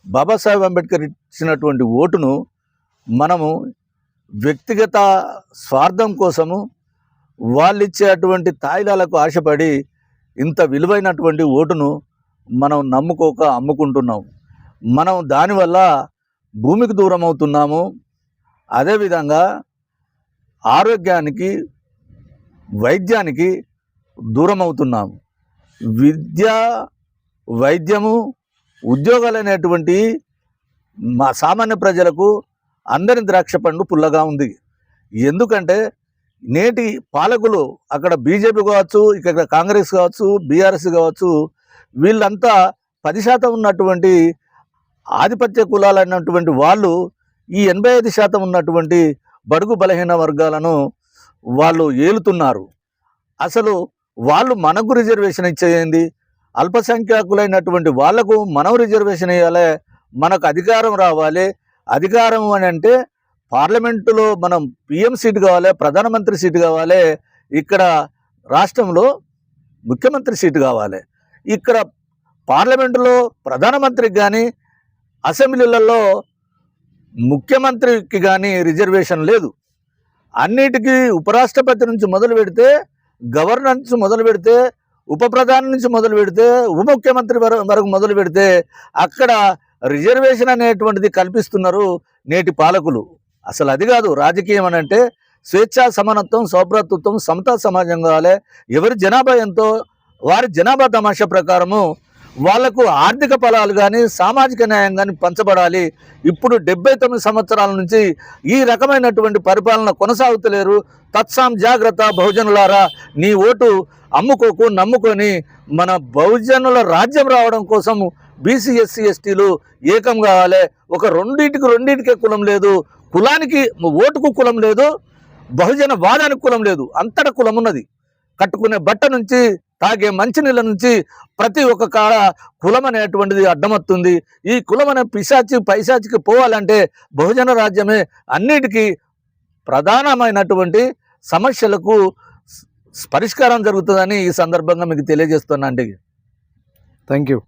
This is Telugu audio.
బాబాసాహెబ్ అంబేద్కర్ ఇచ్చినటువంటి ఓటును మనము వ్యక్తిగత స్వార్థం కోసము వాళ్ళు ఇచ్చేటువంటి తాయిలాలకు ఆశపడి ఇంత విలువైనటువంటి ఓటును మనం నమ్ముకోక అమ్ముకుంటున్నాం. మనం దానివల్ల భూమికి దూరం అవుతున్నాము. అదేవిధంగా ఆరోగ్యానికి, వైద్యానికి దూరం అవుతున్నాము. విద్య, వైద్యము, ఉద్యోగాలు అనేటువంటి మా సామాన్య ప్రజలకు అందరి ద్రాక్ష పండు పుల్లగా ఉంది. ఎందుకంటే నేటి పాలకులు అక్కడ బీజేపీ కావచ్చు, ఇక్కడ కాంగ్రెస్ కావచ్చు, బీఆర్ఎస్ కావచ్చు, వీళ్ళంతా 10% ఉన్నటువంటి ఆధిపత్య కులాలైనటువంటి వాళ్ళు ఈ 85% ఉన్నటువంటి బడుగు బలహీన వర్గాలను వాళ్ళు ఏలుతున్నారు. అసలు వాళ్ళు మనకు రిజర్వేషన్ ఇచ్చేయండి, అల్పసంఖ్యాకులైనటువంటి వాళ్లకు మనం రిజర్వేషన్ ఇవ్వాలి, మనకు అధికారం రావాలి. అధికారం అని అంటే పార్లమెంటులో మనం పిఎం సీటు కావాలి, ప్రధానమంత్రి సీటు కావాలి, ఇక్కడ రాష్ట్రంలో ముఖ్యమంత్రి సీటు కావాలి. ఇక్కడ పార్లమెంటులో ప్రధానమంత్రికి కానీ అసెంబ్లీలలో ముఖ్యమంత్రికి కానీ రిజర్వేషన్ లేదు. అన్నిటికీ ఉపరాష్ట్రపతి నుంచి మొదలు పెడితే, గవర్నర్ నుంచి మొదలు పెడితే, ఉప ప్రధాని నుంచి మొదలు పెడితే, ఉప ముఖ్యమంత్రి వరకు మొదలు పెడితే అక్కడ రిజర్వేషన్ అనేటువంటిది కల్పిస్తున్నారు నేటి పాలకులు. అసలు అది కాదు రాజకీయం అని అంటే. స్వేచ్ఛా సమానత్వం, సౌభ్రాతృత్వం, సమతా సమాజం కావాలి. ఎవరి జనాభా ఎంతో వారి జనాభా తమాషా ప్రకారము వాళ్లకు ఆర్థిక ఫలాలు కానీ సామాజిక న్యాయం కానీ పంచబడాలి. ఇప్పుడు 79 సంవత్సరాల నుంచి ఈ రకమైనటువంటి పరిపాలన కొనసాగుతలేరు. తత్సాం జాగ్రత్త బహుజనులారా, నీ ఓటు అమ్ముకోకు, నమ్ముకొని మన బహుజనుల రాజ్యం రావడం కోసం బీసీ, ఎస్సీ, ఎస్టీలు ఏకం కావాలి. ఒక రెండింటికే కులం లేదు, కులానికి ఓటుకు కులం లేదు, బహుజన వాదానికి కులం లేదు, అంతటా కులం ఉన్నది. కట్టుకునే బట్ట నుంచి తాగే మంచినీళ్ళ నుంచి ప్రతి ఒక్క కాడ కులం అనేటువంటిది అడ్డమవుతుంది. ఈ కులం అనే పైశాచికి పోవాలంటే బహుజన రాజ్యమే అన్నిటికీ ప్రధానమైనటువంటి సమస్యలకు పరిష్కారం జరుగుతుందని ఈ సందర్భంగా మీకు తెలియజేస్తున్నానండి. Thank you.